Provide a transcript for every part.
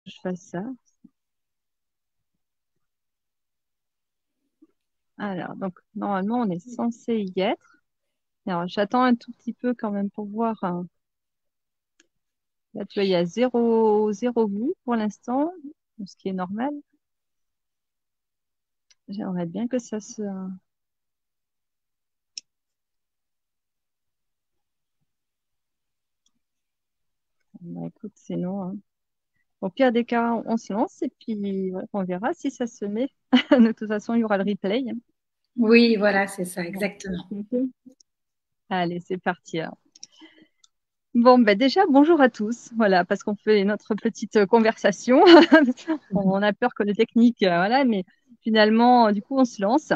je fasse ça. Alors, donc, normalement, on est censé y être. Alors, j'attends un tout petit peu quand même pour voir. Là, tu vois, il y a zéro vue pour l'instant, ce qui est normal. J'aimerais bien que ça se... Bah, écoute, c'est non, hein. Au pire des cas, on se lance et puis ouais, on verra si ça se met. De toute façon, il y aura le replay. Oui, voilà, c'est ça, Bon. exactement. Ok. Allez, c'est parti, alors. Bon, ben déjà, bonjour à tous. Voilà, parce qu'on fait notre petite conversation. On a peur que les techniques, voilà, mais finalement, du coup, on se lance.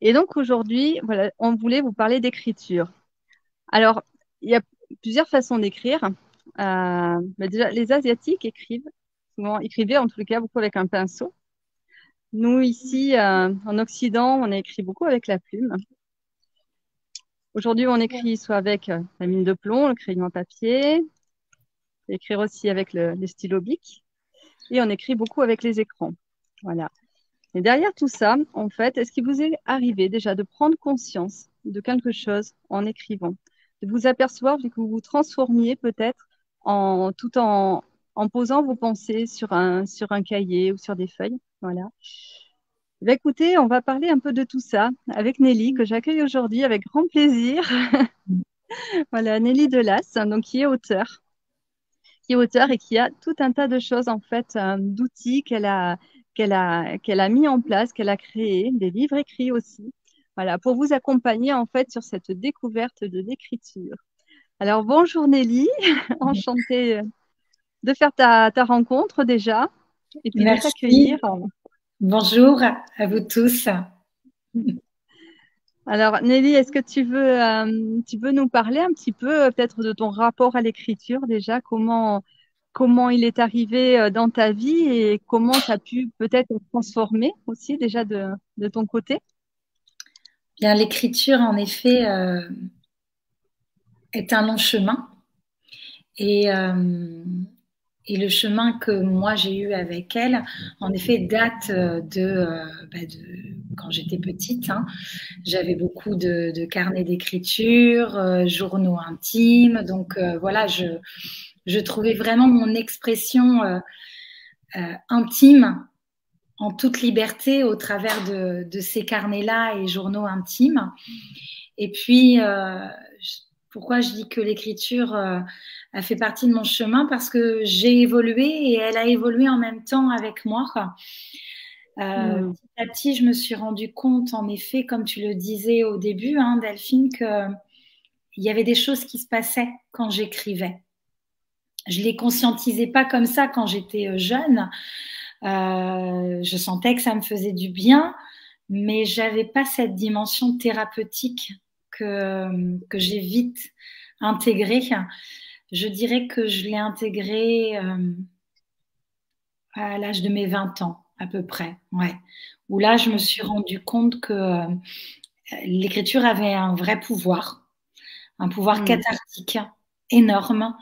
Et donc aujourd'hui, voilà, on voulait vous parler d'écriture. Alors, il y a plusieurs façons d'écrire. Ben déjà, les Asiatiques écrivent, souvent écrivaient en tout cas beaucoup avec un pinceau. Nous, ici, en Occident, on a écrit beaucoup avec la plume. Aujourd'hui, on écrit soit avec la mine de plomb, le crayon à papier, écrire aussi avec le stylo bic, et on écrit beaucoup avec les écrans. Voilà. Et derrière tout ça, en fait, est-ce qu'il vous est arrivé déjà de prendre conscience de quelque chose en écrivant, de vous apercevoir que vous vous transformiez peut-être en posant vos pensées sur un cahier ou sur des feuilles. Voilà. Bah, écoutez, on va parler un peu de tout ça avec Nelly, que j'accueille aujourd'hui avec grand plaisir. Voilà, Nelly Delas, donc qui est auteur et qui a tout un tas de choses en fait, d'outils qu'elle a mis en place, qu'elle a créé, des livres écrits aussi. Voilà, pour vous accompagner en fait sur cette découverte de l'écriture. Alors bonjour Nelly, enchantée de faire ta rencontre déjà et puis de t'accueillir. Merci. Bonjour à vous tous. Alors Nelly, est-ce que tu veux nous parler un petit peu peut-être de ton rapport à l'écriture déjà, comment il est arrivé dans ta vie et comment ça a pu peut-être être transformé aussi déjà de ton côté? Bien, l'écriture, en effet, est un long chemin. Et, euh, et le chemin que moi j'ai eu avec elle, en effet, date de quand j'étais petite, hein. J'avais beaucoup de carnets d'écriture, journaux intimes. Donc voilà, je trouvais vraiment mon expression intime en toute liberté au travers de ces carnets-là et journaux intimes. Et puis, pourquoi je dis que l'écriture a fait partie de mon chemin? Parce que j'ai évolué et elle a évolué en même temps avec moi. Hmm. Petit à petit, je me suis rendu compte, en effet, comme tu le disais au début, hein, Delphine, qu'il y avait des choses qui se passaient quand j'écrivais. Je les conscientisais pas comme ça quand j'étais jeune. Je sentais que ça me faisait du bien, mais j'avais pas cette dimension thérapeutique que j'ai vite intégrée. Je dirais que je l'ai intégrée à l'âge de mes 20 ans, à peu près, ouais. Où là, je me suis rendu compte que l'écriture avait un pouvoir Hmm. cathartique énorme,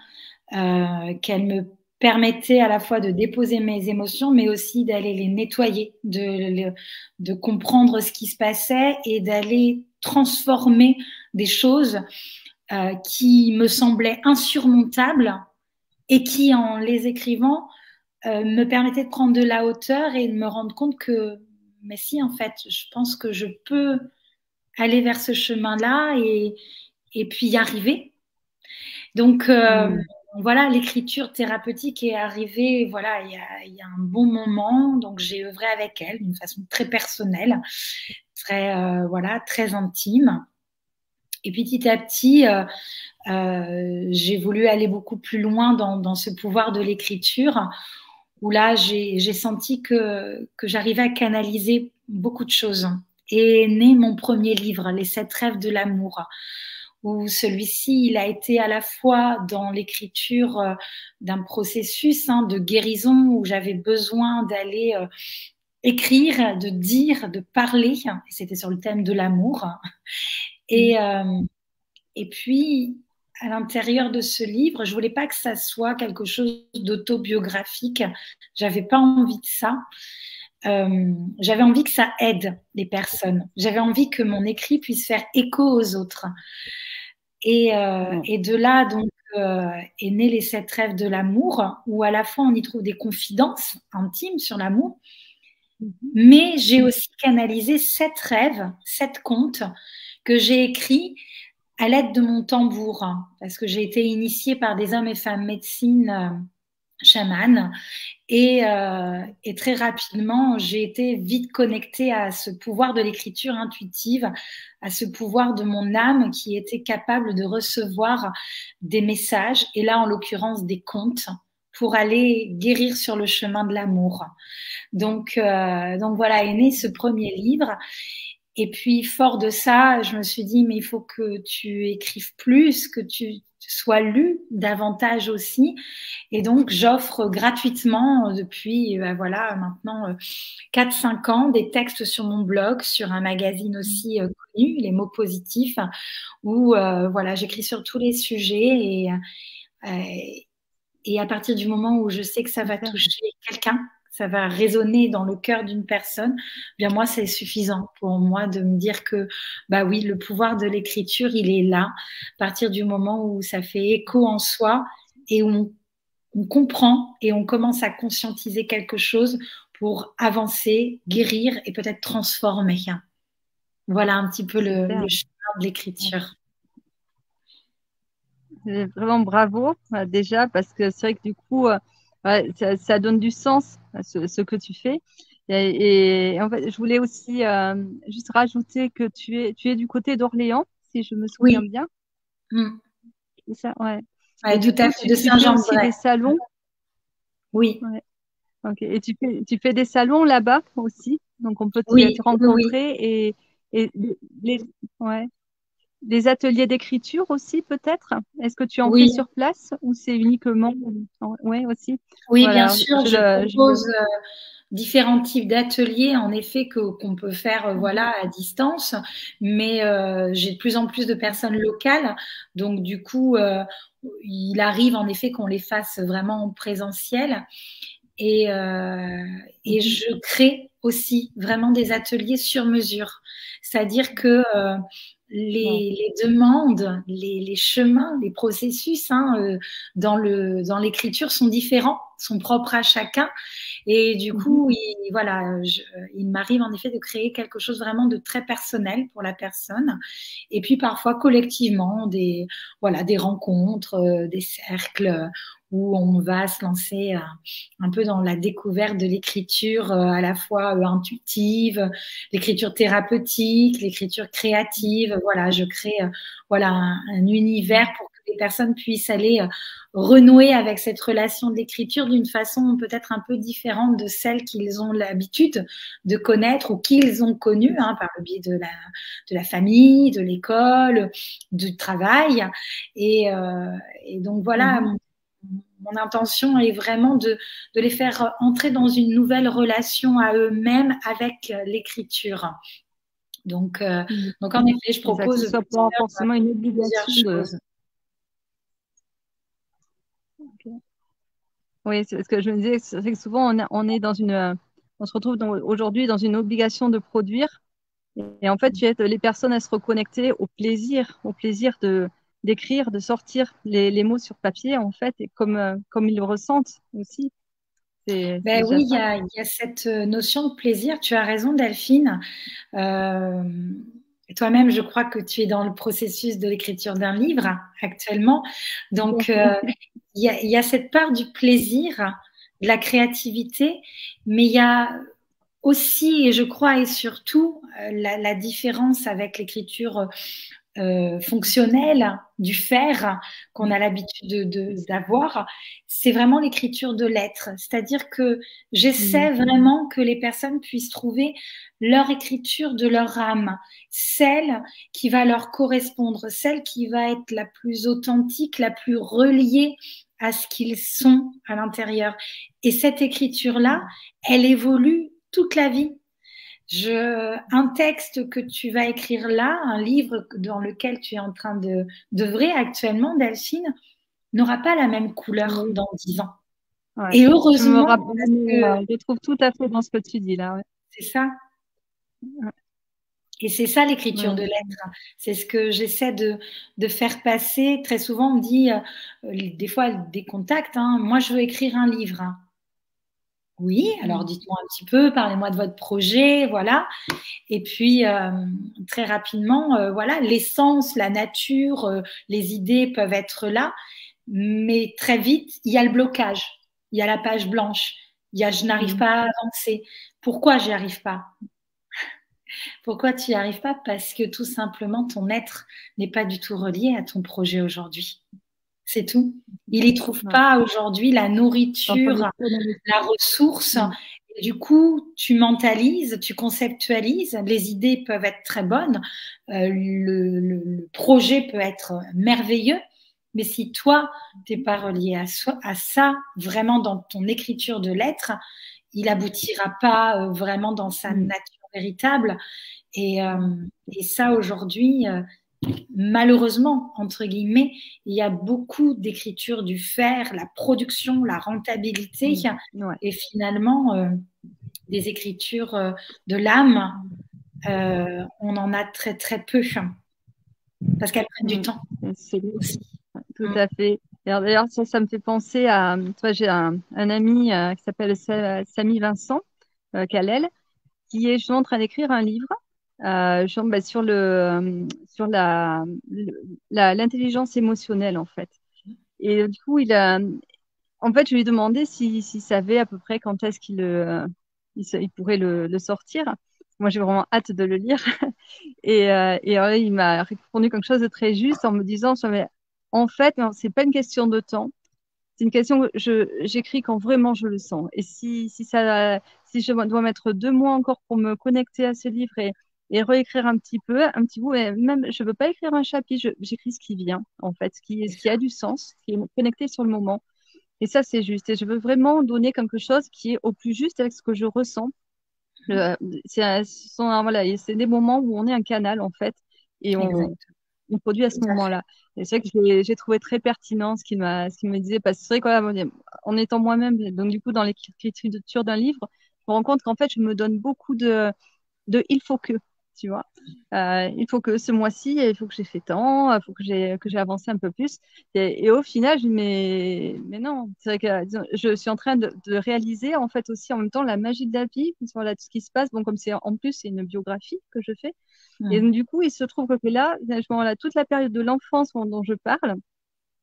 qu'elle me permettait à la fois de déposer mes émotions, mais aussi d'aller les nettoyer, de comprendre ce qui se passait et d'aller transformer des choses qui me semblaient insurmontables et qui, en les écrivant, me permettaient de prendre de la hauteur et de me rendre compte que, mais si, en fait, je pense que je peux aller vers ce chemin-là et puis y arriver. Donc, Hmm. voilà, l'écriture thérapeutique est arrivée, voilà, il y a un bon moment. Donc, j'ai œuvré avec elle d'une façon très personnelle, très, voilà, très intime. Et puis, petit à petit, j'ai voulu aller beaucoup plus loin dans ce pouvoir de l'écriture, où là, j'ai senti que j'arrivais à canaliser beaucoup de choses. Et est né mon premier livre, Les 7 rêves de l'amour, où celui-ci, il a été à la fois dans l'écriture d'un processus de guérison où j'avais besoin d'aller écrire, de dire, de parler. Et c'était sur le thème de l'amour. Et, euh, et puis, à l'intérieur de ce livre, je voulais pas que ça soit quelque chose d'autobiographique. J'avais pas envie de ça. J'avais envie que ça aide les personnes. J'avais envie que mon écrit puisse faire écho aux autres. Et de là, donc, est né les 7 rêves de l'amour, où à la fois on y trouve des confidences intimes sur l'amour, mais j'ai aussi canalisé 7 rêves, 7 contes que j'ai écrits à l'aide de mon tambour, parce que j'ai été initiée par des hommes et femmes médecine chamans. Et très rapidement, j'ai été vite connectée à ce pouvoir de l'écriture intuitive, à ce pouvoir de mon âme qui était capable de recevoir des messages, et là en l'occurrence des contes, pour aller guérir sur le chemin de l'amour. Donc voilà, est né ce premier livre. Et puis, fort de ça, je me suis dit, mais il faut que tu écrives plus, que tu sois lu davantage aussi. Et donc, j'offre gratuitement depuis, voilà, maintenant 4-5 ans, des textes sur mon blog, sur un magazine aussi connu, Les mots positifs, où voilà, j'écris sur tous les sujets. Et à partir du moment où je sais que ça va toucher quelqu'un, ça va résonner dans le cœur d'une personne, bien moi, c'est suffisant pour moi de me dire que, bah oui, le pouvoir de l'écriture, il est là. À partir du moment où ça fait écho en soi et où on comprend et on commence à conscientiser quelque chose pour avancer, guérir et peut-être transformer. Voilà un petit peu le chemin de l'écriture. Vraiment bravo déjà, parce que c'est vrai que du coup, ça donne du sens à ce que tu fais. Et en fait, je voulais aussi juste rajouter que tu es du côté d'Orléans, si je me souviens bien. C'est ça, ouais. Et tout à fait, de Saint-Jean-de-Bray. Tu fais aussi des salons. Oui. Ouais. Okay. Et tu fais des salons là-bas aussi, donc on peut te rencontrer et des ateliers d'écriture aussi peut-être. Est-ce que tu en fais sur place ou c'est uniquement aussi. Oui, voilà, bien sûr, je propose différents types d'ateliers, en effet, qu'on peut faire voilà, à distance, mais j'ai de plus en plus de personnes locales, donc du coup, il arrive en effet qu'on les fasse vraiment en présentiel. Et je crée aussi vraiment des ateliers sur mesure. C'est-à-dire que les demandes, les chemins, les processus dans l'écriture sont différents, sont propres à chacun. Et du coup, il m'arrive en effet de créer quelque chose vraiment de très personnel pour la personne. Et puis parfois collectivement, des rencontres, des cercles où on va se lancer un peu dans la découverte de l'écriture à la fois intuitive, l'écriture thérapeutique, l'écriture créative. Voilà, je crée un univers pour que les personnes puissent aller renouer avec cette relation de l'écriture d'une façon peut-être un peu différente de celle qu'ils ont l'habitude de connaître ou qu'ils ont connue par le biais de la famille, de l'école, du travail. Et donc voilà, mon intention est vraiment de les faire entrer dans une nouvelle relation à eux-mêmes avec l'écriture. Donc en effet, je propose que ce soit pas forcément une obligation choses. Okay. Oui, c'est ce que je me disais, c'est que souvent on est on se retrouve aujourd'hui dans une obligation de produire. Et en fait, tu aides les personnes à se reconnecter au plaisir d'écrire, de sortir les mots sur papier, en fait, et comme ils le ressentent aussi. Oui, il y a cette notion de plaisir. Tu as raison, Delphine. Toi-même, je crois que tu es dans le processus de l'écriture d'un livre actuellement. Donc, il y a cette part du plaisir, de la créativité, mais il y a aussi, et je crois, et surtout, la différence avec l'écriture fonctionnelle du faire qu'on a l'habitude d'avoir, c'est vraiment l'écriture de l'être. C'est-à-dire que j'essaie vraiment que les personnes puissent trouver leur écriture de leur âme, celle qui va leur correspondre, celle qui va être la plus authentique, la plus reliée à ce qu'ils sont à l'intérieur. Et cette écriture-là, elle évolue toute la vie. Un texte que tu vas écrire là, un livre dans lequel tu es en train d'œuvrer actuellement, Delphine, n'aura pas la même couleur Oui, dans 10 ans. ouais. Et Je me heureusement, rappelle, parce que je trouve tout à fait dans ce que tu dis là. Ouais. c'est ça. Ouais. Et c'est ça l'écriture de Ouais. lettres. C'est ce que j'essaie de faire passer. Très souvent, on me dit, des fois, des contacts, hein, moi, je veux écrire un livre. Hein. Oui, alors Mm. dites-moi un petit peu, parlez-moi de votre projet, voilà. Et puis, très rapidement, voilà, l'essence, la nature, les idées peuvent être là, mais très vite, il y a le blocage, il y a la page blanche, il y a je n'arrive Mm. pas à avancer. Pourquoi j'y arrive pas? Pourquoi tu n'y arrives pas? Parce que tout simplement, ton être n'est pas du tout relié à ton projet aujourd'hui. C'est tout. Il n'y trouve Ouais. pas aujourd'hui la Sans nourriture, connexion avec- la ressource. Mm. Et du coup, tu mentalises, tu conceptualises. Les idées peuvent être très bonnes. Le projet peut être merveilleux. Mais si toi, tu n'es pas relié à ça, vraiment dans ton écriture de lettres, il aboutira pas vraiment dans sa Mm. nature véritable. Et, euh, et ça, aujourd'hui, malheureusement, entre guillemets, il y a beaucoup d'écriture du faire, la production, la rentabilité, Mm. Ouais. et finalement, des écritures de l'âme, on en a très très peu, parce qu'elles prennent du Mm. temps C'est aussi. tout Mm. à fait. Et alors, d'ailleurs, ça me fait penser à, tu vois, j'ai un ami qui s'appelle Samy Vincent Calel, qui est justement en train d'écrire un livre justement, bah, sur sur l'intelligence émotionnelle en fait. Et du coup, en fait, je lui ai demandé s'il savait à peu près quand est-ce il pourrait le sortir. Moi, j'ai vraiment hâte de le lire. Il m'a répondu quelque chose de très juste en me disant, mais en fait, non, c'est pas une question de temps. C'est une question que j'écris quand vraiment je le sens. Et si je dois mettre 2 mois encore pour me connecter à ce livre et réécrire un petit bout, et même, je veux pas écrire un chapitre, j'écris ce qui vient, en fait, C'est ce qui ça. a du sens, ce qui est connecté sur le moment. Et ça, c'est juste. Et je veux vraiment donner quelque chose qui est au plus juste avec ce que je ressens. Le- voilà, et c'est des moments où on est un canal, en fait, et Exact. on produit à ce Tout à fait. moment-là. Et c'est vrai que j'ai trouvé très pertinent ce qu'il me disait, parce que c'est vrai que voilà, en étant moi-même, donc du coup, dans l'écriture d'un livre, je me rends compte qu'en fait, je me donne beaucoup de il faut que, tu vois. Il faut que ce mois-ci, il faut que j'ai fait tant, il faut que j'ai avancé un peu plus. Et au final, je dis, mais non, c'est vrai que disons, je suis en train de réaliser en fait aussi en même temps la magie de la vie, sur tout ce qui se passe. Bon, comme c'est en plus, c'est une biographie que je fais. Et donc, Mm. du coup, il se trouve que là, finalement, là, toute la période de l'enfance dont je parle,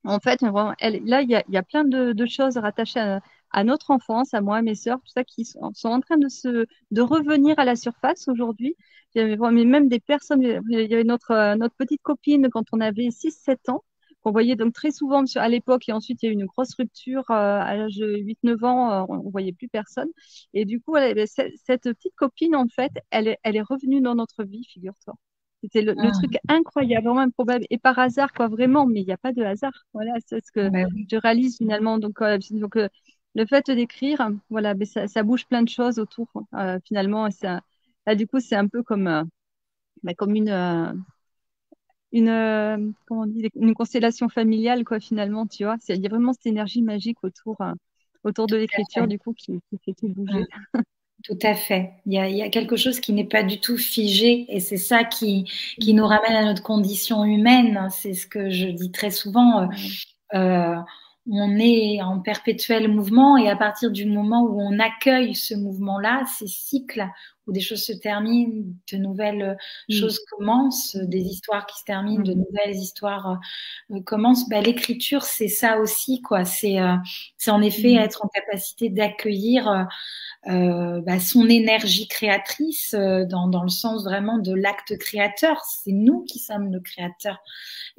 en fait, vraiment, là, il y a plein de choses rattachées à notre enfance, à moi, à mes sœurs, tout ça, qui sont en train de revenir à la surface aujourd'hui. Mais même des personnes, il y avait notre petite copine quand on avait 6 7 ans, qu'on voyait donc très souvent à l'époque, et ensuite il y a eu une grosse rupture à l'âge de 8 9 ans, on voyait plus personne. Et du coup, cette petite copine, en fait, elle est revenue dans notre vie, figure-toi. C'était le truc Mm. incroyable, vraiment improbable. Et par hasard, quoi, vraiment, mais il n'y a pas de hasard. Voilà, c'est ce que Ben oui. je réalise finalement. Donc, le fait d'écrire, voilà, mais ça bouge plein de choses autour, finalement. Et là, du coup, c'est un peu comme comment on dit, une constellation familiale, quoi, finalement, tu vois. Il y a vraiment cette énergie magique autour de l'écriture, du coup, qui fait tout bouger. Tout à fait. Il y a quelque chose qui n'est pas du tout figé et c'est ça qui nous ramène à notre condition humaine. C'est ce que je dis très souvent. Euh, on est en perpétuel mouvement et à partir du moment où on accueille ce mouvement-là, ces cycles où des choses se terminent, de nouvelles Mm, choses commencent, des histoires qui se terminent, de mm, nouvelles histoires commencent. Bah, l'écriture, c'est ça aussi, quoi. C'est en effet mm, être en capacité d'accueillir bah, son énergie créatrice dans le sens vraiment de l'acte créateur. C'est nous qui sommes le créateur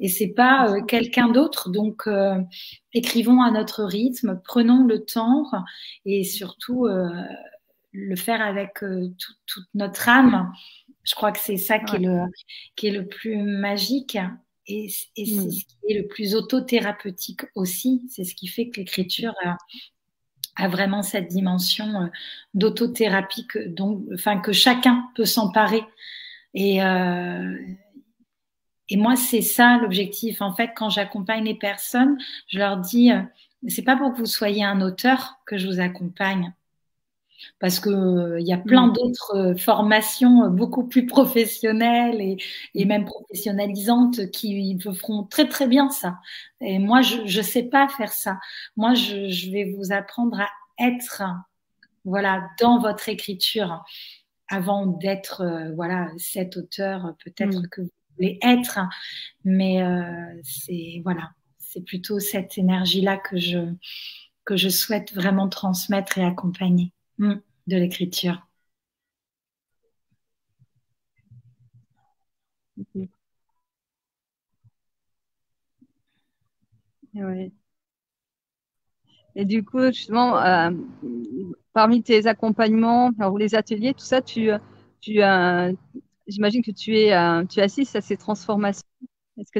et c'est pas quelqu'un d'autre. Donc, écrivons à notre rythme, prenons le temps et surtout le faire avec toute notre âme. Je crois que c'est ça ouais, qui est le plus magique et c'est mm, ce qui est le plus autothérapeutique aussi. C'est ce qui fait que l'écriture a vraiment cette dimension d'autothérapie que chacun peut s'emparer. Et, euh, et moi, c'est ça l'objectif. En fait, quand j'accompagne les personnes, je leur dis, c'est pas pour que vous soyez un auteur que je vous accompagne, parce que il y a plein Mm. d'autres formations beaucoup plus professionnelles et même professionnalisantes qui feront très très bien ça. Et moi, je sais pas faire ça. Moi, je vais vous apprendre à être, voilà, dans votre écriture avant d'être, voilà, cet auteur peut-être Mm. que vous voulez être. Mais c'est voilà, c'est plutôt cette énergie-là que je souhaite vraiment transmettre et accompagner de l'écriture. Ok. Ouais. Et du coup, justement, parmi tes accompagnements alors, ou les ateliers, tout ça, tu j'imagine que tu assistes à ces transformations. Est-ce que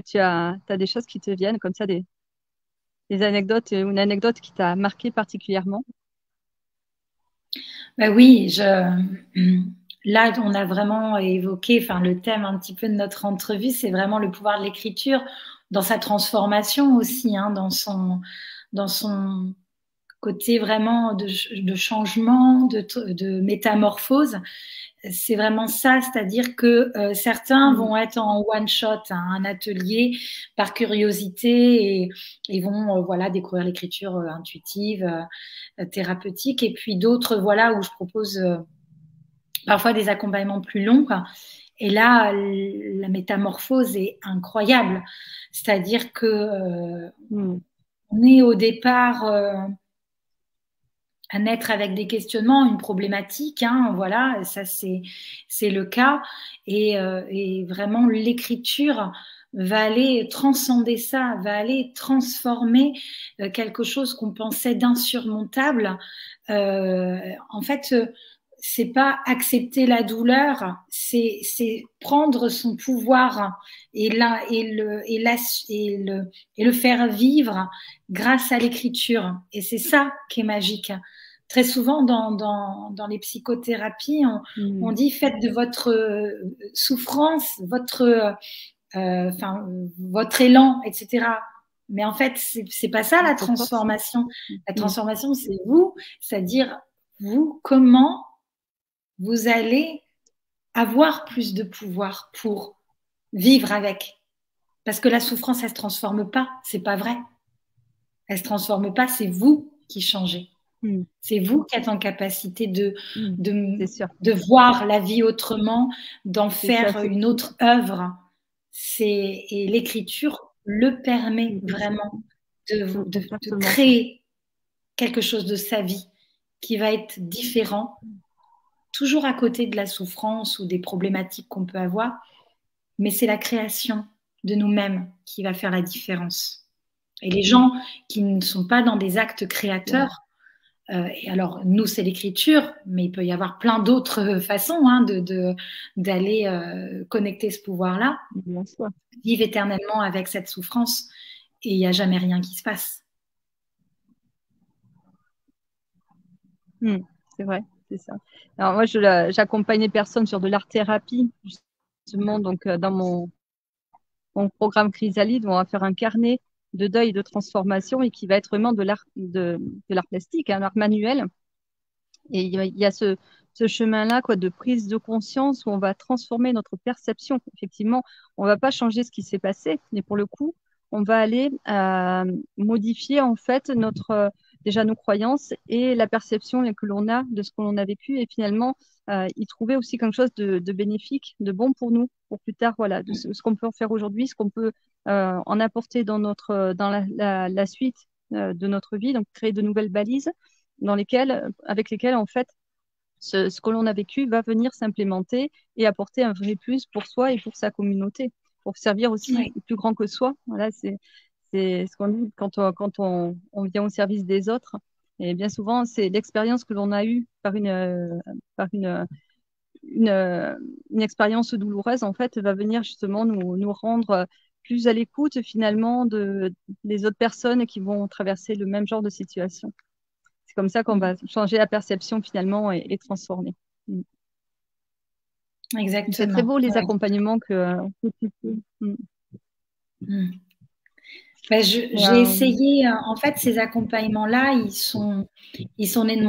t'as des choses qui te viennent comme ça, des anecdotes ou une anecdote qui t'a marqué particulièrement? Ben oui, là, on a vraiment évoqué, enfin, le thème un petit peu de notre entrevue, c'est vraiment le pouvoir de l'écriture dans sa transformation aussi, hein, dans son côté vraiment de changement, de métamorphose. C'est vraiment ça, c'est-à-dire que certains Mm. vont être en one shot, hein, un atelier par curiosité et ils vont voilà découvrir l'écriture intuitive, thérapeutique, et puis d'autres voilà où je propose parfois des accompagnements plus longs, quoi. Et là, la métamorphose est incroyable, c'est-à-dire que Mm. on est au départ à naître avec des questionnements, une problématique, hein, voilà, ça c'est le cas, et vraiment l'écriture va aller transcender ça, va aller transformer quelque chose qu'on pensait d'insurmontable. En fait, c'est pas accepter la douleur, c'est prendre son pouvoir et là et le faire vivre grâce à l'écriture. Et c'est ça qui est magique. Très souvent, dans les psychothérapies, on Mm. dit faites de votre souffrance, votre élan, etc. Mais en fait, c'est pas ça la Votre force. transformation. La Mm. transformation, c'est vous, c'est-à-dire vous, comment vous allez avoir plus de pouvoir pour vivre avec. Parce que la souffrance, elle se transforme pas, c'est pas vrai. Elle se transforme pas, c'est vous qui changez. Mm. C'est vous qui êtes en capacité Mm. de, C'est sûr. de voir la vie autrement, d'en C'est ça, faire une autre œuvre. Et l'écriture le permet vraiment de exactement. créer quelque chose de sa vie qui va être différent, toujours à côté de la souffrance ou des problématiques qu'on peut avoir, mais c'est la création de nous-mêmes qui va faire la différence. Et les gens qui ne sont pas dans des actes créateurs, et alors nous c'est l'écriture, mais il peut y avoir plein d'autres façons hein, d'aller connecter ce pouvoir-là, Bien sûr. vivre éternellement avec cette souffrance, et il n'y a jamais rien qui se passe. Mm. C'est vrai, c'est ça. Alors moi, j'accompagne les personnes sur de l'art-thérapie, justement, donc dans mon programme Chrysalide, où on va faire un carnet de deuil et de transformation et qui va être vraiment de l'art plastique, un art manuel. Et il y a ce chemin-là, quoi, de prise de conscience où on va transformer notre perception. Effectivement, on va pas changer ce qui s'est passé, mais pour le coup, on va aller modifier en fait déjà nos croyances et la perception que l'on a de ce que l'on a vécu et finalement y trouver aussi quelque chose de bénéfique, de bon pour nous, pour plus tard, voilà, de ce qu'on peut en faire aujourd'hui, ce qu'on peut en apporter dans la suite de notre vie, donc créer de nouvelles balises avec lesquelles, en fait, ce que l'on a vécu va venir s'implémenter et apporter un vrai plus pour soi et pour sa communauté, pour servir aussi Oui. plus grand que soi. Voilà, c'est ce qu'on dit quand on vient au service des autres. Et bien souvent, c'est l'expérience que l'on a eue par une expérience douloureuse, en fait, va venir justement nous rendre plus à l'écoute finalement des autres personnes qui vont traverser le même genre de situation. comme ça qu'on va changer la perception finalement et transformer. Exactement. C'est très beau les accompagnements que tu fais. Ben, j'ai essayé, en fait, ces accompagnements-là, ils sont nés de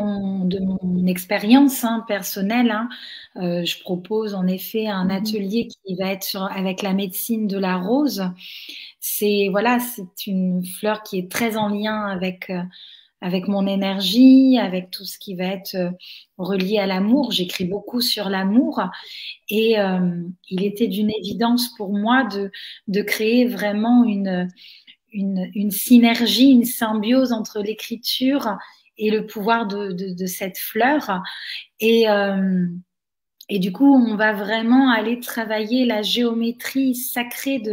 mon expérience personnelle. Je propose en effet un atelier qui va être avec la médecine de la rose. C'est une fleur qui est très en lien avec mon énergie, avec tout ce qui va être relié à l'amour. J'écris beaucoup sur l'amour et il était d'une évidence pour moi de créer vraiment une synergie, une symbiose entre l'écriture et le pouvoir de cette fleur. Et du coup, on va vraiment aller travailler la géométrie sacrée de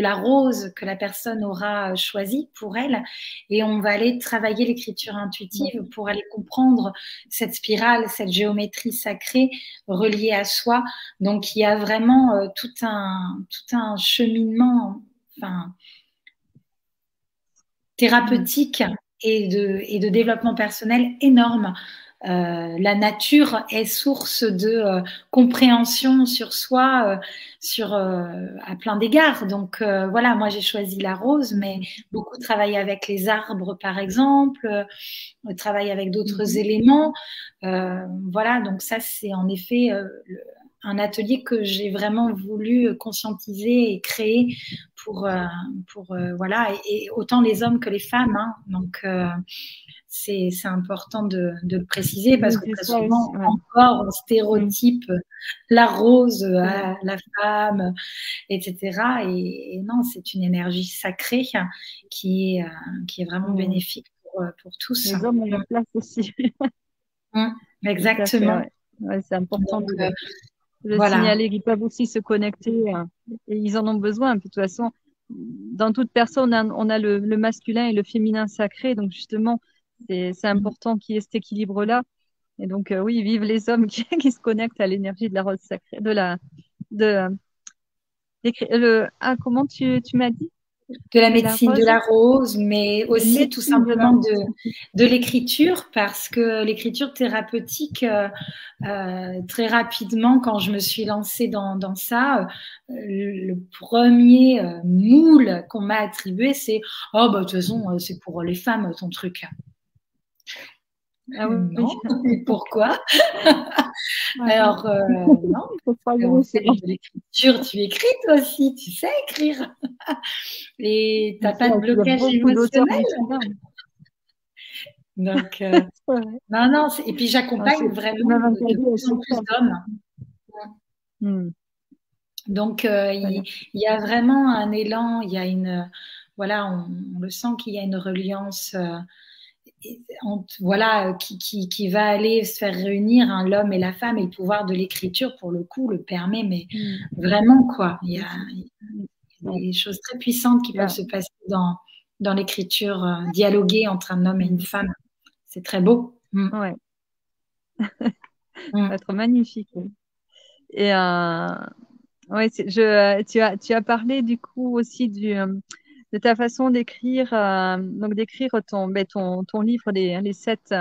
la rose que la personne aura choisie pour elle. Et on va aller travailler l'écriture intuitive pour aller comprendre cette spirale, cette géométrie sacrée reliée à soi. Donc, il y a vraiment tout un cheminement, thérapeutique et de développement personnel énorme. La nature est source de compréhension sur soi, à plein d'égards. Donc voilà, moi j'ai choisi la rose, mais beaucoup travaillent avec les arbres, par exemple, travaillent avec d'autres éléments. Voilà, donc ça c'est en effet un atelier que j'ai vraiment voulu conscientiser et créer pour voilà, et autant les hommes que les femmes. Donc c'est important de le préciser parce que très souvent encore on stéréotype la rose à la femme, etc. Et non, c'est une énergie sacrée qui est vraiment bénéfique pour tous. Les hommes ont leur place aussi. Exactement. C'est important de le signaler, qu'ils peuvent aussi se connecter et ils en ont besoin. Puis, de toute façon, dans toute personne, on a le masculin et le féminin sacré. Donc, justement, c'est important qu'il y ait cet équilibre-là. Et donc, oui, vive les hommes qui se connectent à l'énergie de la rose sacrée, comment tu m'as dit? De la médecine de la rose, mais aussi tout simplement de l'écriture, parce que l'écriture thérapeutique, très rapidement, quand je me suis lancée dans ça, le premier moule qu'on m'a attribué, c'est « Oh, bah, de toute façon, c'est pour les femmes, ton truc. » Ah oui. Non, et pourquoi? Alors, non, en fait, de l'écriture, tu écris toi aussi, tu sais écrire. Et tu n'as pas de blocage émotionnel. Donc, non, et puis j'accompagne vraiment de plus en plus d'hommes. Donc, il y a vraiment un élan, il y a voilà, on le sent qu'il y a une reliance voilà, qui va aller se faire réunir l'homme et la femme, et le pouvoir de l'écriture, pour le coup, le permet, mais vraiment, quoi. Il y a des choses très puissantes qui peuvent se passer dans l'écriture dialoguée entre un homme et une femme. C'est très beau. Ouais. Ça va être magnifique. Et ouais, tu as parlé du coup aussi de ta façon d'écrire, donc d'écrire ton livre, les 7,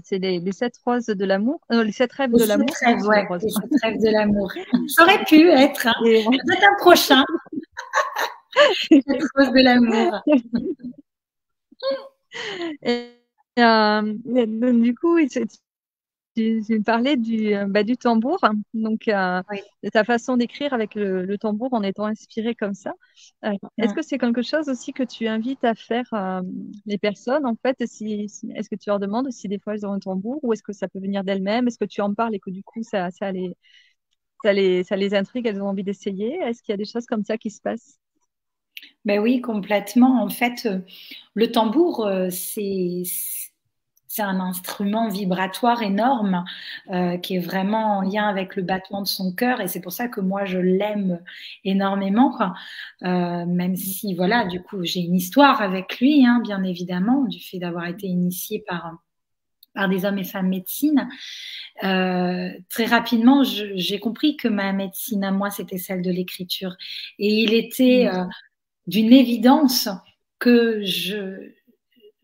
c'est les 7 roses de l'amour, les 7 rêves de l'amour. Les 7 rêves de l'amour. Ça aurait pu être, peut-être un prochain. Les 7 roses de l'amour. Du coup, tu me parlais du tambour, donc de ta façon d'écrire avec le tambour en étant inspiré comme ça. Est-ce que c'est quelque chose aussi que tu invites à faire les personnes, en fait, est-ce que tu leur demandes si des fois elles ont un tambour, ou est-ce que ça peut venir d'elles-mêmes? Est-ce que tu en parles et que du coup ça les intrigue, elles ont envie d'essayer? Est-ce qu'il y a des choses comme ça qui se passent? Ben oui, complètement. En fait, le tambour, c'est un instrument vibratoire énorme qui est vraiment en lien avec le battement de son cœur, et c'est pour ça que moi je l'aime énormément, quoi. Même si, voilà, du coup j'ai une histoire avec lui, bien évidemment, du fait d'avoir été initiée par des hommes et femmes médecine. Très rapidement, j'ai compris que ma médecine à moi, c'était celle de l'écriture, et il était d'une évidence que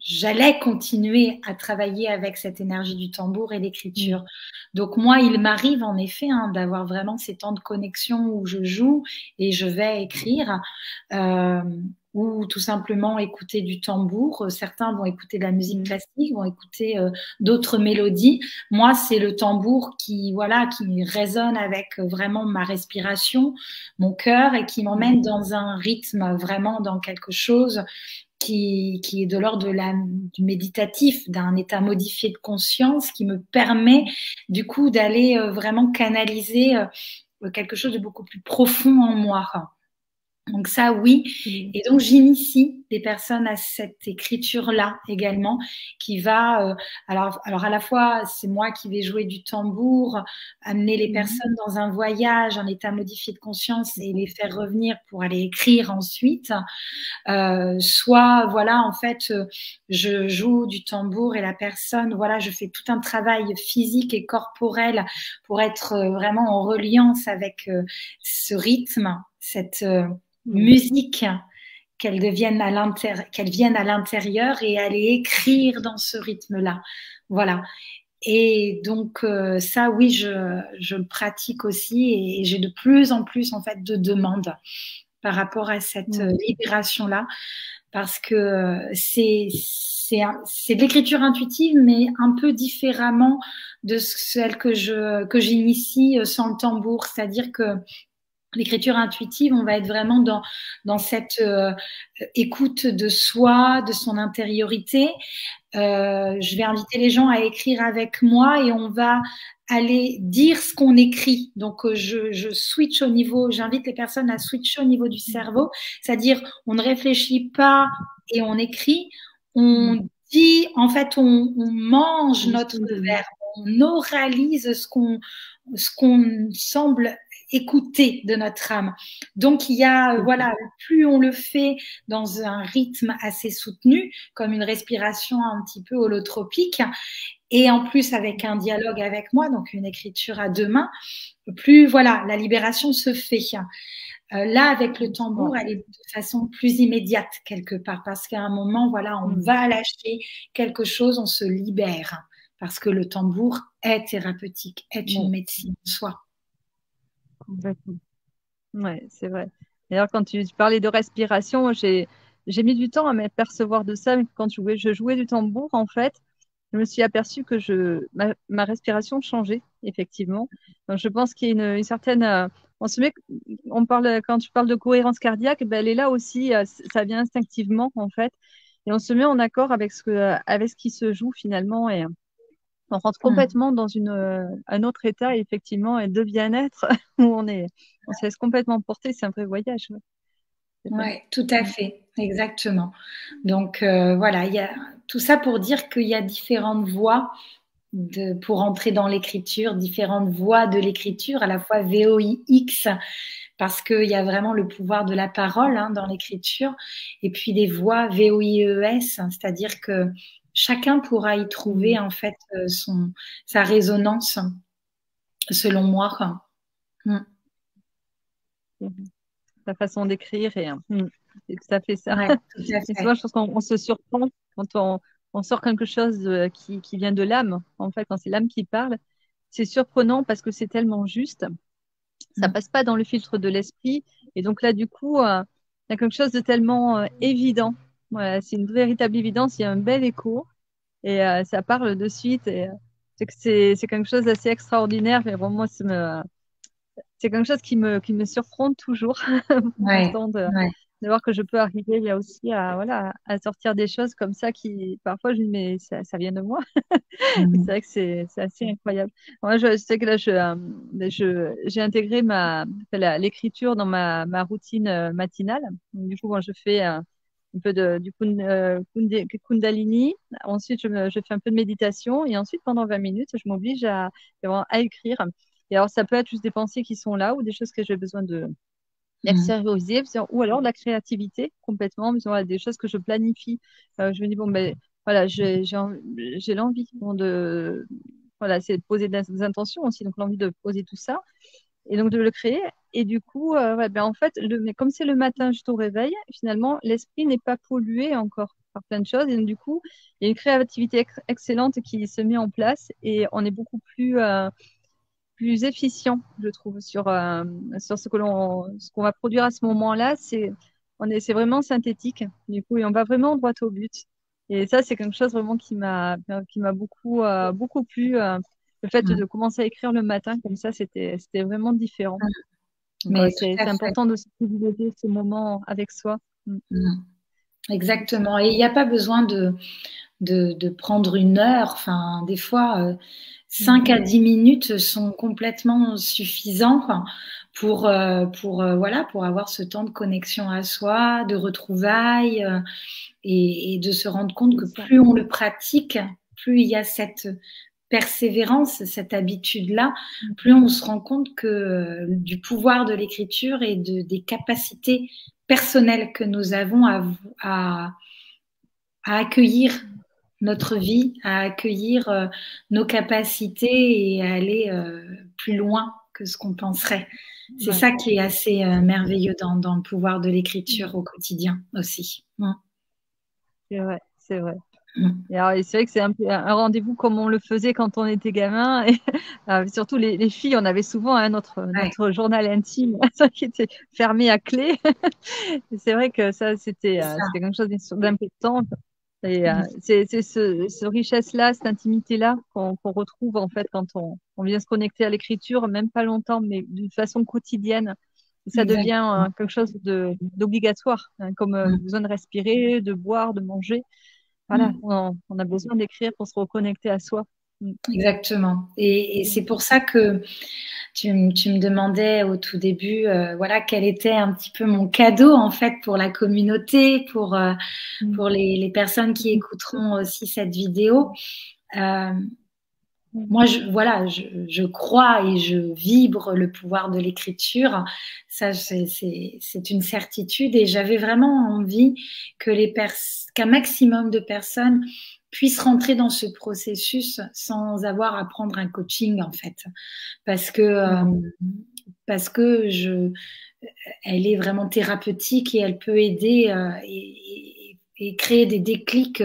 j'allais continuer à travailler avec cette énergie du tambour et l'écriture. Donc moi, il m'arrive en effet d'avoir vraiment ces temps de connexion où je joue et je vais écrire, euh, ou tout simplement écouter du tambour. Certains vont écouter de la musique classique, vont écouter d'autres mélodies. Moi, c'est le tambour qui, voilà, qui résonne avec vraiment ma respiration, mon cœur, et qui m'emmène dans un rythme, vraiment dans quelque chose qui est de l'ordre du méditatif, d'un état modifié de conscience qui me permet du coup d'aller vraiment canaliser quelque chose de beaucoup plus profond en moi. Donc ça, oui. Et donc, j'initie des personnes à cette écriture-là également, qui va... alors, à la fois, c'est moi qui vais jouer du tambour, amener les personnes dans un voyage, un état modifié de conscience et les faire revenir pour aller écrire ensuite. Soit, voilà, en fait, je joue du tambour et la personne, voilà, je fais tout un travail physique et corporel pour être vraiment en reliance avec ce rythme, cette musique, qu'elle vienne à l'intérieur et aller écrire dans ce rythme-là. Voilà. Et donc ça, oui, je le pratique aussi et j'ai de plus en plus en fait de demandes par rapport à cette libération-là, parce que c'est de l'écriture intuitive, mais un peu différemment de celle que j'initie sans le tambour, c'est-à-dire que l'écriture intuitive, on va être vraiment dans cette écoute de soi, de son intériorité. Je vais inviter les gens à écrire avec moi et on va aller dire ce qu'on écrit. Donc, je switch au niveau, j'invite les personnes à switcher au niveau du cerveau, c'est-à-dire on ne réfléchit pas et on écrit, on dit, en fait, on mange notre verbe, on oralise ce qu'on semble écouter de notre âme. Donc, il y a, voilà, plus on le fait dans un rythme assez soutenu, comme une respiration un petit peu holotropique, et en plus avec un dialogue avec moi, donc une écriture à deux mains, plus, voilà, la libération se fait. Là, avec le tambour, elle est de façon plus immédiate quelque part, parce qu'à un moment, voilà, on va lâcher quelque chose, on se libère, parce que le tambour est thérapeutique, est une médecine en soi. Complètement. Ouais, c'est vrai. D'ailleurs, quand tu parlais de respiration, j'ai mis du temps à m'apercevoir de ça. Mais quand je jouais du tambour, en fait, je me suis aperçue que ma respiration changeait, effectivement. Donc, je pense qu'il y a une certaine. Quand tu parles de cohérence cardiaque, ben, elle est là aussi. Ça vient instinctivement, en fait. Et on se met en accord avec ce qui se joue, finalement. Et on rentre complètement dans un autre état, effectivement, et de bien-être où on se laisse complètement porter. C'est un vrai voyage. Oui, tout à fait, exactement. Donc voilà, il y a tout ça pour dire qu'il y a différentes voies pour entrer dans l'écriture, différentes voies de l'écriture, à la fois VOIX, parce qu'il y a vraiment le pouvoir de la parole dans l'écriture, et puis des voix VOIES, c'est-à-dire que chacun pourra y trouver en fait sa résonance, selon moi. Ta façon d'écrire c'est tout à fait ça. Ouais, tout à Et fait. souvent, je pense qu'on se surprend quand on sort quelque chose qui vient de l'âme. En fait, quand c'est l'âme qui parle, c'est surprenant parce que c'est tellement juste. Ça passe pas dans le filtre de l'esprit. Et donc là, du coup, il y a quelque chose de tellement évident. Voilà, c'est une véritable évidence. Il y a un bel écho et ça parle de suite. Et c'est quelque chose d'assez extraordinaire. Mais bon, moi, c'est quelque chose qui me surprend toujours pour Ouais, l'instant ouais. de voir que je peux arriver là aussi voilà, à sortir des choses comme ça qui, parfois, je me dis, mais ça vient de moi. C'est vrai que c'est assez incroyable. Moi, je sais que là, j'ai intégré l'écriture dans ma routine matinale. Donc, du coup, moi, je fais un peu Kundalini. Ensuite, je fais un peu de méditation. Et ensuite, pendant 20 minutes, je m'oblige à écrire. Et alors, ça peut être juste des pensées qui sont là ou des choses que j'ai besoin d'extérioriser, ou alors de la créativité complètement, voilà, des choses que je planifie. Je me dis, bon, ben voilà, j'ai l'envie voilà, c'est de poser des intentions aussi, donc l'envie de poser tout ça, et donc de le créer. Et du coup, ouais, ben, en fait, mais comme c'est le matin juste au réveil, finalement, l'esprit n'est pas pollué encore. par plein de choses. Et donc, du coup, il y a une créativité excellente qui se met en place et on est beaucoup plus efficient, je trouve, sur ce qu'on va produire à ce moment-là. C'est vraiment synthétique, du coup, et on va vraiment droit au but. Et ça, c'est quelque chose vraiment qui m'a beaucoup plu. Le fait Mm. de commencer à écrire le matin comme ça, c'était vraiment différent. Donc, Mais tout c'est à fait. important de se privilégier ce moment avec soi. Mm. Mm. Exactement. Et il n'y a pas besoin de prendre une heure. Enfin, des fois, 5 à 10 minutes sont complètement suffisants quoi, pour avoir ce temps de connexion à soi, de retrouvailles, et de se rendre compte que C'est ça. plus on le pratique, plus il y a cette persévérance, cette habitude-là, plus on se rend compte que du pouvoir de l'écriture et des capacités personnelles que nous avons à accueillir notre vie, à accueillir nos capacités et à aller plus loin que ce qu'on penserait. C'est Ouais. ça qui est assez merveilleux dans le pouvoir de l'écriture au quotidien aussi. C'est vrai, c'est vrai. Mm. Et c'est vrai que c'est un peu un rendez-vous comme on le faisait quand on était gamin. Et surtout les filles, on avait souvent notre, Ouais, notre journal intime ça, qui était fermé à clé. Et c'est vrai que ça, c'est ça. c'était quelque chose bien sûr d'important. Et Mm. c'est ce richesse-là, cette intimité-là qu'on retrouve en fait quand on vient se connecter à l'écriture, même pas longtemps, mais d'une façon quotidienne. Et ça devient Exactement. quelque chose d'obligatoire, hein, comme Mm. besoin de respirer, de boire, de manger. Voilà, Mm. on a besoin d'écrire pour se reconnecter à soi. Mm. Exactement. Et c'est pour ça que tu me demandais au tout début, voilà, quel était un petit peu mon cadeau en fait pour la communauté, pour les personnes qui écouteront aussi cette vidéo. Euh, Moi, je crois et je vibre le pouvoir de l'écriture. Ça, c'est une certitude. Et j'avais vraiment envie que qu'un maximum de personnes puissent rentrer dans ce processus sans avoir à prendre un coaching, en fait. Parce que, parce que elle est vraiment thérapeutique et elle peut aider et créer des déclics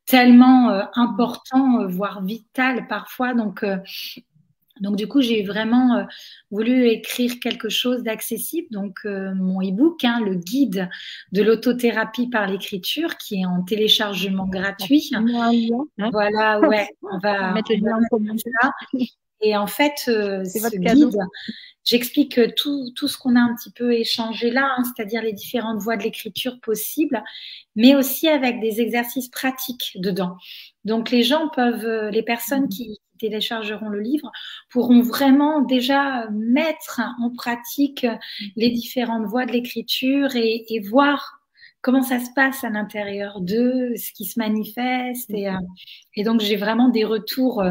tellement importants, voire vitaux parfois. Donc du coup, j'ai vraiment voulu écrire quelque chose d'accessible. Donc mon e-book, hein, le guide de l'autothérapie par l'écriture, qui est en téléchargement gratuit. Moi, un lien, hein. Voilà, ouais, on On va va, mettre le on va lien en mettre commentaire. ça. Et en fait, C'est ce votre cadeau. guide, j'explique tout ce qu'on a un petit peu échangé là, hein, c'est-à-dire les différentes voies de l'écriture possibles, mais aussi avec des exercices pratiques dedans. Donc les gens peuvent, les personnes qui téléchargeront le livre pourront vraiment déjà mettre en pratique les différentes voies de l'écriture et voir comment ça se passe à l'intérieur d'eux, ce qui se manifeste. Et donc j'ai vraiment des retours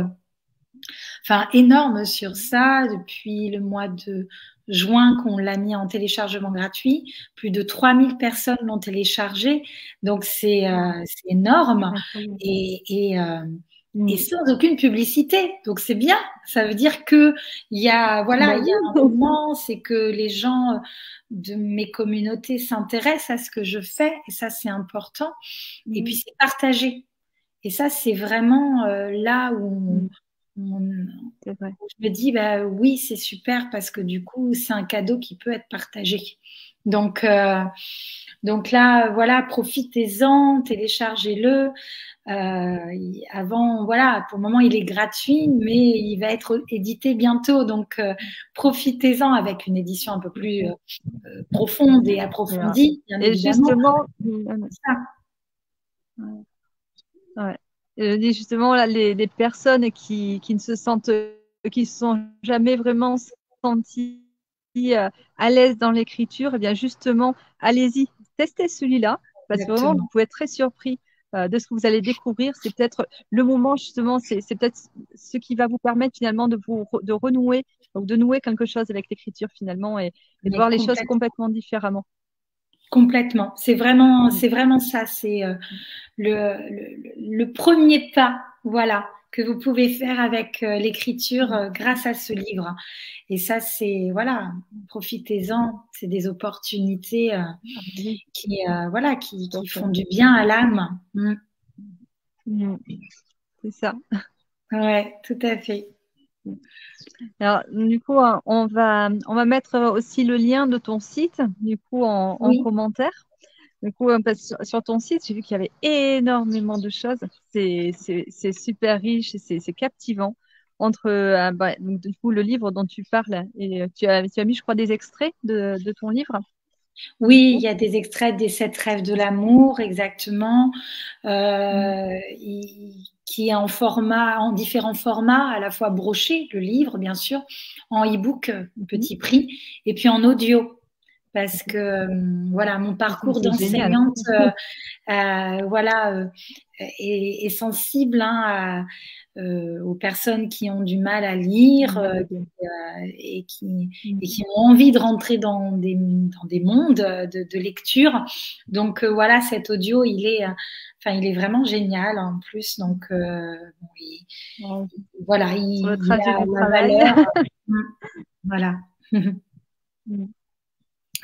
énorme sur ça depuis le mois de juin qu'on l'a mis en téléchargement gratuit. Plus de 3000 personnes l'ont téléchargé. Donc, c'est énorme Incroyable. et sans aucune publicité. Donc, c'est bien. Ça veut dire que Bah il y a un oui. moment, c'est que les gens de mes communautés s'intéressent à ce que je fais et ça, c'est important. Et puis, c'est partagé. Et ça, c'est vraiment là où C'est vrai. je me dis, bah oui, c'est super parce que du coup, c'est un cadeau qui peut être partagé. Donc, euh, donc là, voilà, profitez-en, téléchargez-le. Avant, voilà, pour le moment, il est gratuit, mais il va être édité bientôt. Donc, profitez-en avec une édition un peu plus profonde et Voilà. approfondie, bien Et évidemment. justement, Ça. ouais. Je dis justement là, les personnes qui ne se sentent, qui se sont jamais vraiment senties à l'aise dans l'écriture, eh bien justement, allez-y, testez celui-là, parce que vraiment, vous Exactement. pouvez être très surpris de ce que vous allez découvrir. C'est peut-être le moment justement, c'est peut-être ce qui va vous permettre finalement de renouer, donc de nouer quelque chose avec l'écriture finalement et de Mais voir les choses complètement. complètement différemment. Complètement. C'est vraiment ça. C'est le premier pas, voilà, que vous pouvez faire avec l'écriture grâce à ce livre. Et ça, c'est, voilà, profitez-en. C'est des opportunités qui, voilà, qui font du bien à l'âme. C'est ça. Ouais, tout à fait. Alors, du coup, on va mettre aussi le lien de ton site, du coup, en Oui. commentaire. Du coup, parce que sur ton site, j'ai vu qu'il y avait énormément de choses. C'est super riche, et c'est captivant. Entre, donc, du coup, le livre dont tu parles, et tu as mis, je crois, des extraits de ton livre. Oui, il y a des extraits des 7 rêves de l'amour, exactement, qui est en différents formats, à la fois broché, le livre, bien sûr, en e-book, petit prix, et puis en audio. Parce que voilà, mon parcours C'est génial. d'enseignante, voilà, est sensible aux personnes qui ont du mal à lire et qui ont envie de rentrer dans des mondes de lecture. Donc voilà, cet audio, il est vraiment génial en plus. Donc voilà, Sur le il trajet a du la travail. valeur. Voilà.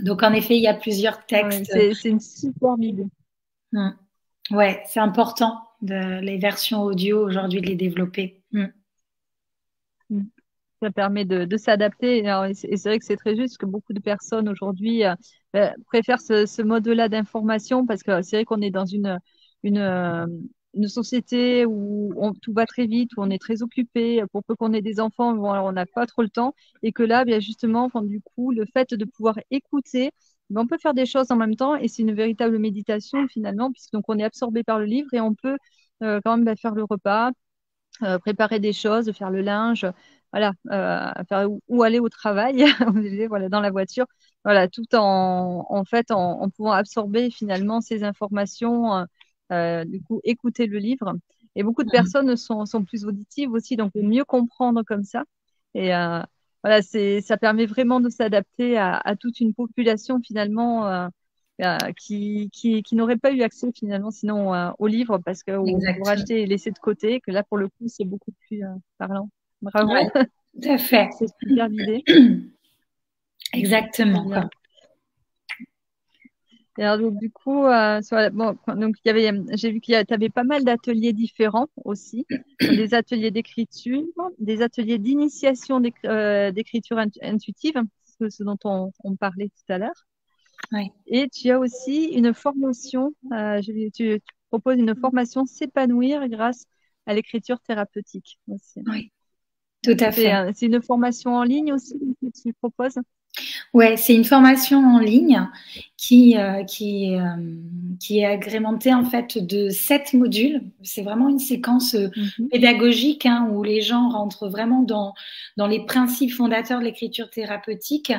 Donc en effet, il y a plusieurs Ouais, textes. c'est une super idée. Ouais, c'est important les versions audio aujourd'hui de les développer. Ça permet de s'adapter. Et c'est vrai que c'est très juste que beaucoup de personnes aujourd'hui préfèrent ce mode-là d'information parce que c'est vrai qu'on est dans une, euh, une société où tout va très vite, où on est très occupé. Pour peu qu'on ait des enfants, bon, alors on n'a pas trop le temps. Et que là, bien justement, enfin, du coup, le fait de pouvoir écouter, ben, on peut faire des choses en même temps et c'est une véritable méditation finalement, puisque donc on est absorbé par le livre et on peut quand même faire le repas, préparer des choses, faire le linge, voilà, faire, ou aller au travail, voilà, dans la voiture, voilà, tout en fait en pouvant absorber finalement ces informations, du coup écouter le livre. Et beaucoup de personnes sont plus auditives aussi, donc mieux comprendre comme ça. Et voilà, ça permet vraiment de s'adapter à toute une population finalement. Qui n'aurait pas eu accès finalement sinon au livre parce que pour Exactement. acheter et laisser de côté, que là pour le coup c'est beaucoup plus parlant. Bravo, Ouais, tout à fait. c'est super idée. Très Exactement, quoi. bien. Et alors donc du coup, bon, donc j'ai vu tu avais pas mal d'ateliers différents aussi, des ateliers d'écriture, des ateliers d'initiation d'écriture intuitive, ce dont on parlait tout à l'heure. Ouais. Et tu as aussi une formation, tu proposes une formation s'épanouir grâce à l'écriture thérapeutique aussi. Oui, tout à fait. C'est une formation en ligne aussi que tu proposes? Ouais, c'est une formation en ligne qui est agrémentée en fait de 7 modules. C'est vraiment une séquence pédagogique où les gens rentrent vraiment dans les principes fondateurs de l'écriture thérapeutique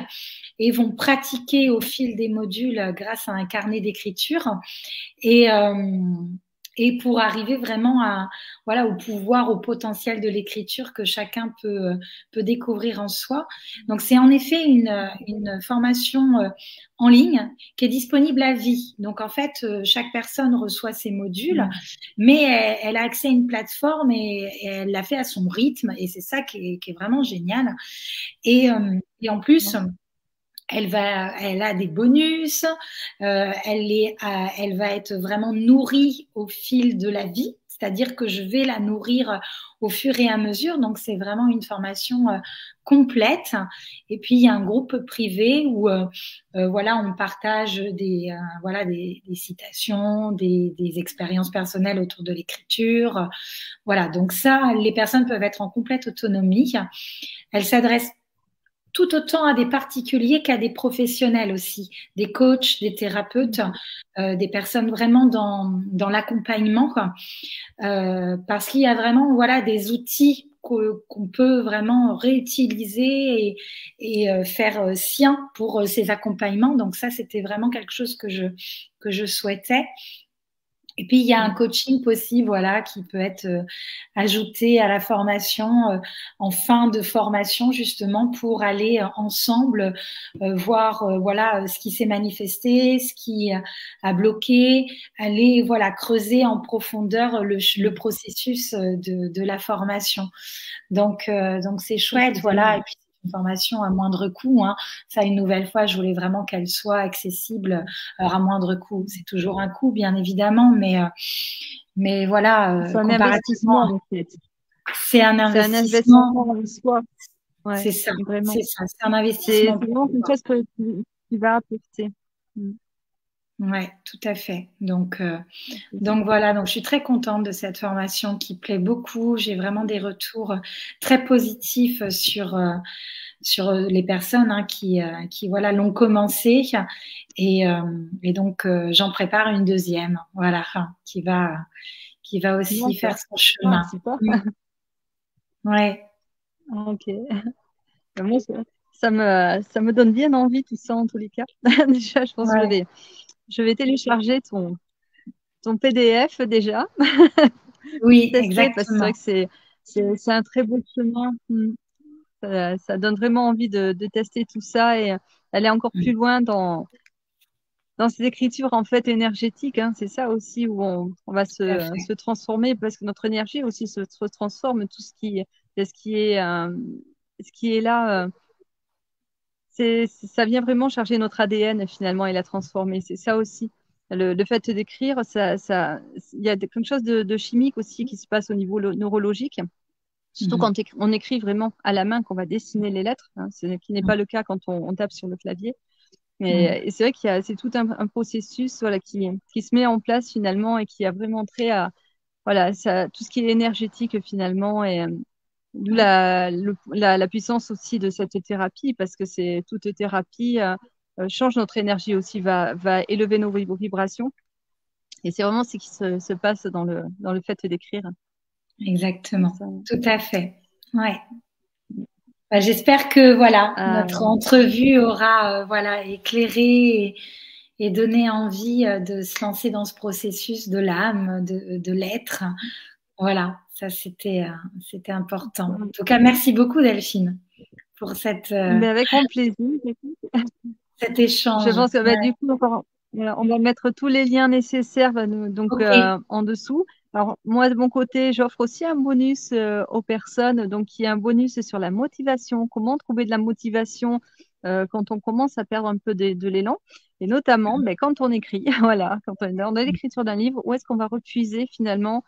et vont pratiquer au fil des modules grâce à un carnet d'écriture. Et pour arriver vraiment au pouvoir, au potentiel de l'écriture que chacun peut découvrir en soi. Donc, c'est en effet une formation en ligne qui est disponible à vie. Donc, en fait, chaque personne reçoit ses modules, mais elle a accès à une plateforme et elle l'a fait à son rythme. Et c'est ça qui est vraiment génial. Et en plus, elle a des bonus, elle va être vraiment nourrie au fil de la vie, c'est-à-dire que je vais la nourrir au fur et à mesure. Donc c'est vraiment une formation complète. Et puis il y a un groupe privé où on partage des citations, des expériences personnelles autour de l'écriture. Voilà, donc ça, les personnes peuvent être en complète autonomie. Elles s'adressent tout autant à des particuliers qu'à des professionnels aussi, des coachs, des thérapeutes, des personnes vraiment dans l'accompagnement, quoi. Parce qu'il y a vraiment des outils qu'on peut vraiment réutiliser et faire sien pour ces accompagnements. Donc ça, c'était vraiment quelque chose que je souhaitais. Et puis, il y a un coaching possible, voilà, qui peut être ajouté à la formation en fin de formation, justement, pour aller ensemble voir, voilà, ce qui s'est manifesté, ce qui a bloqué, aller, voilà, creuser en profondeur le processus de la formation. Donc c'est chouette, voilà. Et puis, c'est une formation à moindre coût, hein. Ça, une nouvelle fois, je voulais vraiment qu'elle soit accessible à moindre coût. C'est toujours un coût, bien évidemment, mais voilà, C'est un comparativement, investissement, en fait. c'est un C'est un investissement. investissement en soi. Ouais, C'est ça, vraiment. c'est ça. C'est un C'est investissement pour vraiment quelque toi. chose que tu vas apporter. Mm. Ouais, tout à fait. Donc voilà, donc je suis très contente de cette formation qui plaît beaucoup. J'ai vraiment des retours très positifs sur les personnes hein, qui voilà l'ont commencé et donc j'en prépare une deuxième, voilà, qui va aussi faire D'accord. son Ah, chemin. super. Ouais, Ah, ok. Moi, ça me donne bien envie tout ça en tous les cas. Déjà, je pense que ouais, je vais télécharger ton PDF déjà pour oui, tester parce que c'est vrai exactement. que c'est un très beau chemin. Mm. Ça donne vraiment envie de tester tout ça et aller encore plus loin dans ces écritures en fait énergétiques. Hein. C'est ça aussi où on va Tout à fait. se transformer parce que notre énergie aussi se transforme. Tout ce qui est là. Ça vient vraiment charger notre ADN finalement et la transformer. C'est ça aussi. Le fait d'écrire, il y a quelque chose de chimique aussi qui se passe au niveau neurologique. Surtout Mhm. quand on écrit vraiment à la main, qu'on va dessiner les lettres, hein, ce qui n'est pas le cas quand on tape sur le clavier. Mhm. Et c'est vrai c'est tout un processus voilà, qui se met en place finalement et qui a vraiment trait à voilà, tout ce qui est énergétique finalement et d'où la puissance aussi de cette thérapie parce que c'est toute thérapie change notre énergie aussi, va élever nos vibrations et c'est vraiment ce qui se passe dans le fait d'écrire. Exactement. Ça. Tout à fait. Ouais. Bah, j'espère que voilà notre Euh, entrevue aura voilà éclairé et donné envie de se lancer dans ce processus de l'âme, de l'être. Voilà, ça c'était important. En tout cas, merci beaucoup Delphine pour mais avec grand plaisir. cet Je échange. pense que bah, Ouais. du coup, on va mettre tous les liens nécessaires donc Ok. en dessous. Alors moi de mon côté, j'offre aussi un bonus aux personnes, donc qui est un bonus sur la motivation. Comment trouver de la motivation quand on commence à perdre un peu de l'élan, et notamment quand on écrit. Voilà, quand on est dans l'écriture d'un livre, où est-ce qu'on va repuiser finalement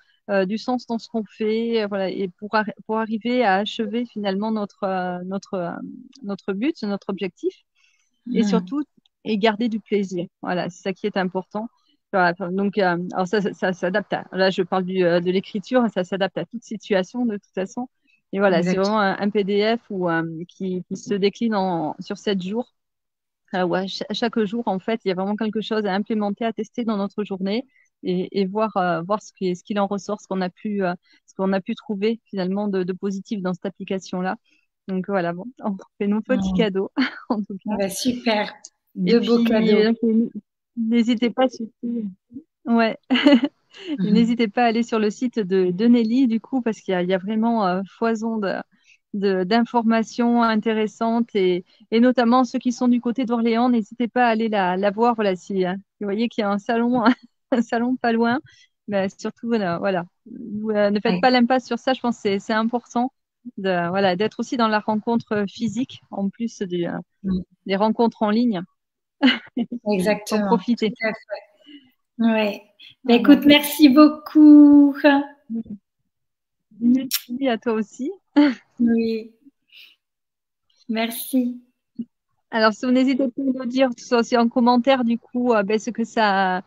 du sens dans ce qu'on fait, voilà, et pour arriver à achever finalement notre but, notre objectif et Mhm. surtout et garder du plaisir. Voilà, c'est ça qui est important. Voilà, donc, alors ça s'adapte là, je parle de l'écriture, ça s'adapte à toute situation de toute façon. Et voilà, c'est vraiment Exactement. un PDF qui se décline sur 7 jours. Où chaque jour, en fait, il y a vraiment quelque chose à implémenter, à tester dans notre journée et voir ce qu'il en ressort, ce qu'on a pu trouver finalement de positif dans cette application-là. Donc voilà, bon, on fait nos petits Mhm. cadeaux, en tout Ah cas. bah, super. Et De beaux puis, cadeaux. n'hésitez pas surtout. Ouais. Et Mhm. n'hésitez pas à aller sur le site de Nelly, du coup, parce qu'il y a vraiment foison d'informations intéressantes et notamment ceux qui sont du côté d'Orléans, n'hésitez pas à aller la voir. Voilà, si vous voyez qu'il y a un salon, un salon pas loin, mais surtout, voilà. Ne faites Ouais. pas l'impasse sur ça, je pense que c'est important voilà, d'être aussi dans la rencontre physique, en plus Mhm. des rencontres en ligne. En Exactement. Tout profiter. à fait. Ouais. Bah, Voilà. écoute, merci beaucoup. Merci à toi aussi. Oui, merci. Alors, si vous n'hésitez pas à nous dire, que ce soit aussi en commentaire, du coup, ce que ça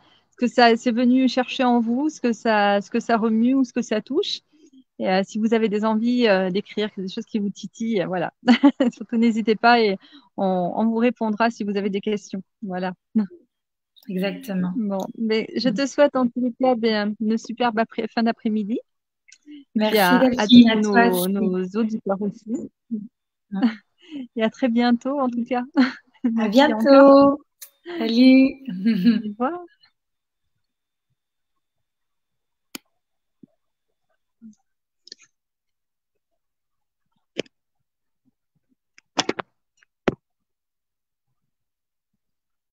c'est venu chercher en vous, ce que ça remue ou ce que ça touche. Et si vous avez des envies d'écrire, des choses qui vous titillent, voilà. Surtout n'hésitez pas et on vous répondra si vous avez des questions. Voilà. Exactement. Bon, mais je te souhaite en tous les cas une superbe fin d'après-midi. Et puis Merci à Delphine, tous à toi aussi. nos auditeurs aussi. Et à très bientôt, en tout cas. À Merci encore. bientôt. Salut. Au revoir.